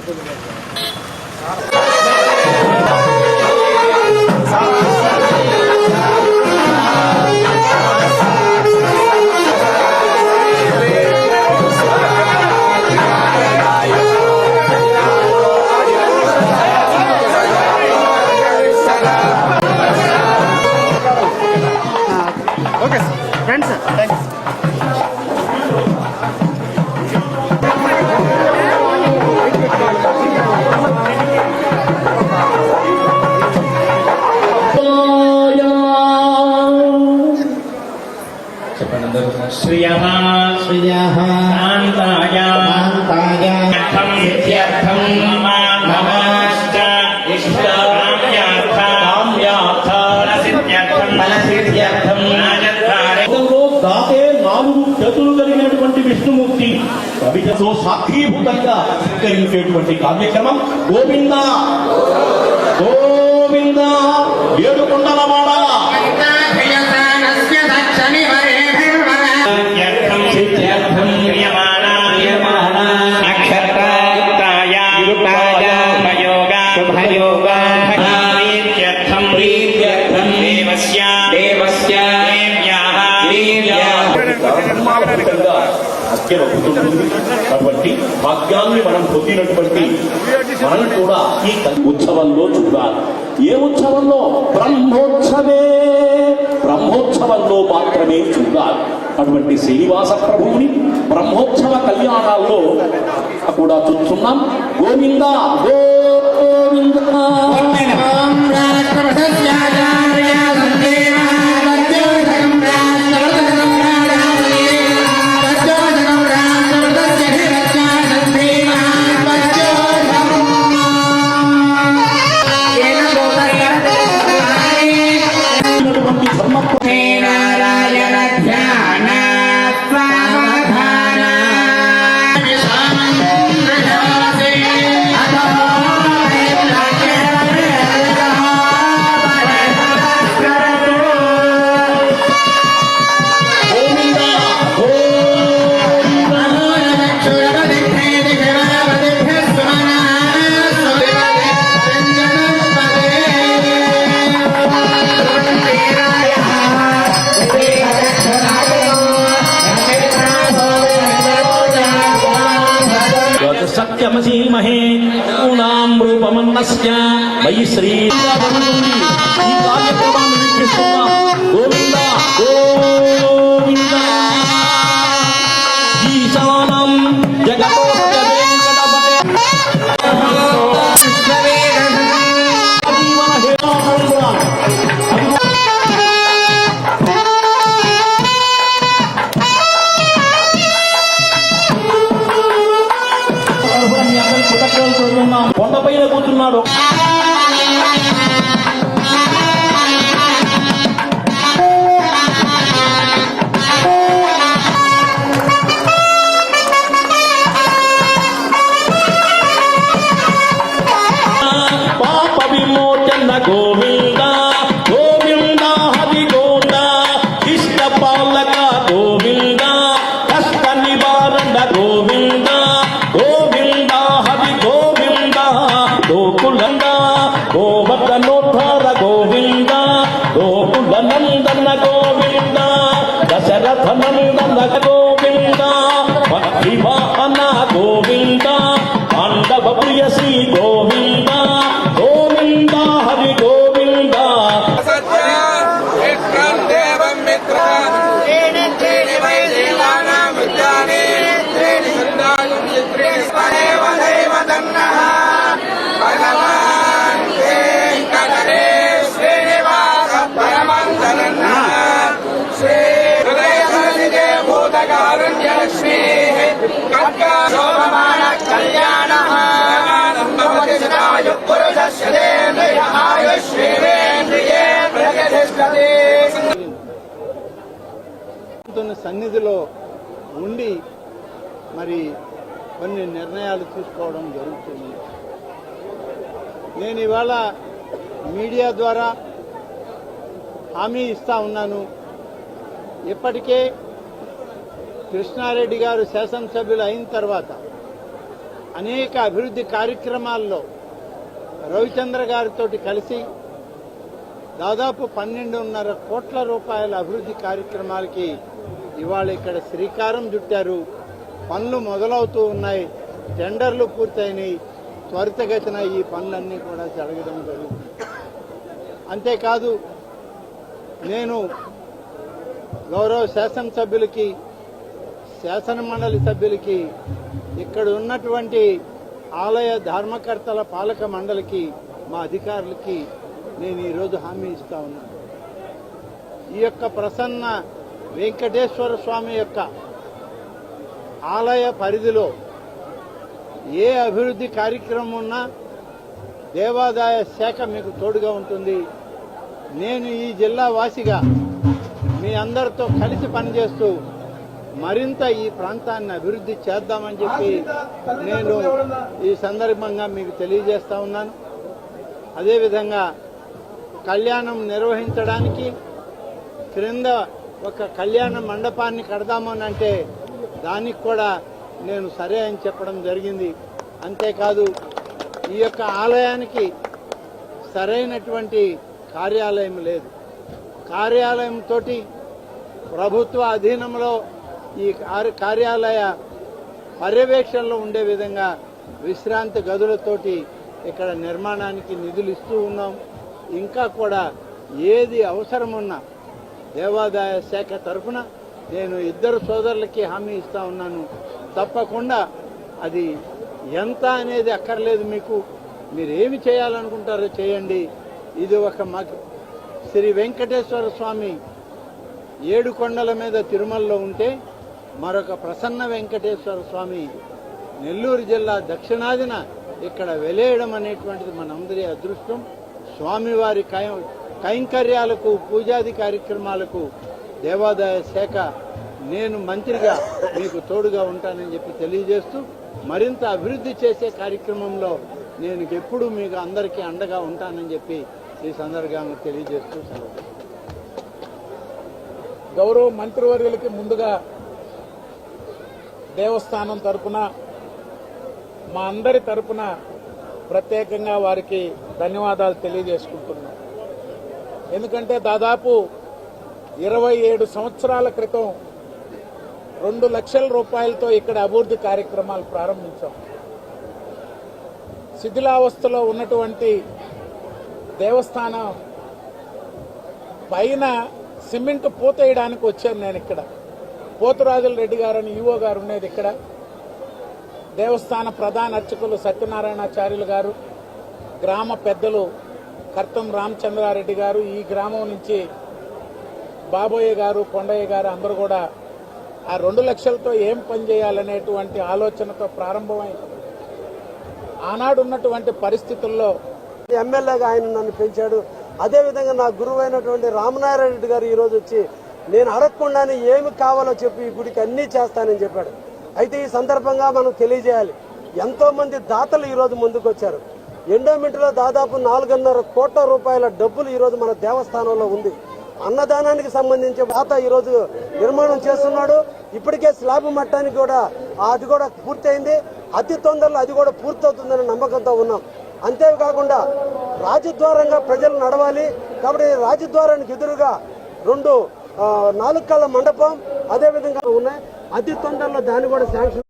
Okay sir, రండి sir. Thank you. శ్రియః శాంతాయ అర్థం సిద్ధ్యర్థం నమశ్చ ఇష్టార్థం దాతే 4 చేతులు కలిగినటువంటి విష్ణుమూర్తి కవితతో సాక్షీభూతంగా స్వీకరించేటువంటి కార్యక్రమం గోవింద గోవింద ఏడుకొండలవాడ అటువంటి భాగ్యాన్ని మనం పొందినటువంటి మనం కూడా ఈ ఉత్సవంలో చూడాలి. ఏ ఉత్సవంలో? బ్రహ్మోత్సవంలో మాత్రమే చూడాలి. అటువంటి శ్రీనివాస ప్రభువుని బ్రహ్మోత్సవ కళ్యాణాల్లో కూడా చూస్తున్నాం. గోవింద గోవింద. సత్యమసీమహే పూర్ణాం రూపమన్నస్య మయి శ్రీ. ఈ కార్యక్రమాన్ని వీక్షిస్తున్నా గోవింద గోవింద. ఈశానం జగతోస్య వెంకటపతే కొండపైన కూర్చున్నాడు. పాప విమోచన గోవింద గోవింద హరి గోవింద ఇష్ట పాలక గోవింద కష్ట నివారణ గోవింద గోవింద హరి గోవింద గోకులంద గోవర్ధనోద్ధార గోవింద గోకుల నందన గోవింద దశరథ నందన గోవింద భక్తి వాహన గోవింద పాండవ ప్రియ శ్రీ గోవింద గోవింద హరి గోవింద. సన్నిధిలో ఉండి మరి కొన్ని నిర్ణయాలు తీసుకోవడం జరుగుతుంది. నేను ఇవాళ మీడియా ద్వారా హామీ ఇస్తా ఉన్నాను. ఇప్పటికే కృష్ణారెడ్డి గారు శాసనసభ్యులు అయిన తర్వాత అనేక అభివృద్ధి కార్యక్రమాల్లో రవిచంద్ర గారితో కలిసి దాదాపు 12.5 కోట్ల రూపాయల అభివృద్ధి కార్యక్రమాలకి ఇవాళ ఇక్కడ శ్రీకారం చుట్టారు. పనులు మొదలవుతూ ఉన్నాయి, టెండర్లు పూర్తయినాయి. త్వరితగతిన ఈ పనులన్నీ కూడా జరగడం జరుగుతుంది. అంతేకాదు, నేను గౌరవ శాసనసభ్యులకి, శాసన మండలి సభ్యులకి, ఇక్కడ ఉన్నటువంటి ఆలయ ధర్మకర్తల పాలక మండలికి, మా అధికారులకి నేను ఈరోజు హామీ ఇస్తా ఉన్నాను. ఈ యొక్క ప్రసన్న వెంకటేశ్వర స్వామి యొక్క ఆలయ పరిధిలో ఏ అభివృద్ధి కార్యక్రమం ఉన్నా దేవాదాయ శాఖ మీకు తోడుగా ఉంటుంది. నేను ఈ జిల్లా వాసిగా మీ అందరితో కలిసి పనిచేస్తూ మరింత ఈ ప్రాంతాన్ని అభివృద్ధి చేద్దామని చెప్పి నేను ఈ సందర్భంగా మీకు తెలియజేస్తా ఉన్నాను. అదేవిధంగా కళ్యాణం నిర్వహించడానికి క్రింద ఒక కళ్యాణ మండపాన్ని కడదామనంటే దానికి కూడా నేను సరే అని చెప్పడం జరిగింది. అంతేకాదు, ఈ యొక్క ఆలయానికి సరైనటువంటి కార్యాలయం లేదు. కార్యాలయంతో ప్రభుత్వ అధీనంలో ఈ కార్యాలయ పర్యవేక్షణలో ఉండే విధంగా విశ్రాంతి గదులతోటి ఇక్కడ నిర్మాణానికి నిధులు ఇస్తూ ఉన్నాం. ఇంకా కూడా ఏది అవసరమున్నా దేవాదాయ శాఖ తరఫున నేను ఇద్దరు సోదరులకి హామీ ఇస్తా ఉన్నాను. తప్పకుండా అది ఎంత అనేది అక్కర్లేదు, మీకు మీరు ఏమి చేయాలనుకుంటారో చేయండి. ఇది ఒక శ్రీ వెంకటేశ్వర స్వామి 7 కొండల మీద తిరుమలలో ఉంటే మరొక ప్రసన్న వెంకటేశ్వర స్వామి నెల్లూరు జిల్లా దక్షిణాదిన ఇక్కడ వెలేయడం అనేటువంటిది మనందరి అదృష్టం. స్వామివారి కైంకర్యాలకు, పూజాది కార్యక్రమాలకు దేవాదాయ శాఖ నేను మంత్రిగా మీకు తోడుగా ఉంటానని చెప్పి తెలియజేస్తూ, మరింత అభివృద్ధి చేసే కార్యక్రమంలో నేను ఎప్పుడూ మీకు అందరికీ అండగా ఉంటానని చెప్పి ఈ సందర్భంగా తెలియజేస్తూ సెలవు. గౌరవ మంత్రివర్యులకి ముందుగా దేవస్థానం తరపున, మా అందరి తరపున ప్రత్యేకంగా వారికి ధన్యవాదాలు తెలియజేసుకుంటున్నాం. ఎందుకంటే దాదాపు 27 సంవత్సరాల క్రితం 2 లక్షల రూపాయలతో ఇక్కడ అభివృద్ధి కార్యక్రమాలు ప్రారంభించాం. శిథిలావస్థలో ఉన్నటువంటి దేవస్థానం పైన సిమెంట్ పూతేయడానికి వచ్చాను నేను. ఇక్కడ పోతురాజుల రెడ్డి గారు అని ఈవో గారు ఉండేది. ఇక్కడ దేవస్థాన ప్రధాన అర్చకులు సత్యనారాయణాచార్యులు గారు, గ్రామ పెద్దలు కర్తం రామచంద్రారెడ్డి గారు, ఈ గ్రామం నుంచి బాబోయ్య గారు, కొండయ్య గారు అందరూ కూడా ఆ 2 లక్షలతో ఏం పని చేయాలనేటువంటి ఆలోచనతో ప్రారంభమై ఆనాడు ఉన్నటువంటి పరిస్థితుల్లో ఎమ్మెల్యేగా ఆయన నన్ను పెంచాడు. అదేవిధంగా నా గురువు అయినటువంటి రామనారాయణ రెడ్డి గారు ఈరోజు వచ్చి నేను అడగకుండానే ఏమి కావాలో చెప్పి ఈ గుడికి అన్నీ చేస్తానని చెప్పాడు. అయితే ఈ సందర్భంగా మనం తెలియజేయాలి, ఎంతో మంది దాతలు ఈరోజు ముందుకు వచ్చారు. ఎండోమెంట్లో దాదాపు 4.5 కోట్ల రూపాయల డబ్బులు ఈరోజు మన దేవస్థానంలో ఉంది. అన్నదానానికి సంబంధించి దాత ఈరోజు నిర్మాణం చేస్తున్నాడు. ఇప్పటికే స్లాబ్ మట్టానికి కూడా అది కూడా పూర్తయింది. అతి తొందరలో అది కూడా పూర్తవుతుందనే నమ్మకంతో ఉన్నాం. అంతేకాకుండా రాజద్వారంగా ప్రజలు నడవాలి కాబట్టి రాజద్వారానికి ఎదురుగా 2 4 కళ్ళ మండపం అదేవిధంగా ఉన్నాయి. అతి తొందరలో దాన్ని కూడా శాంక్షన్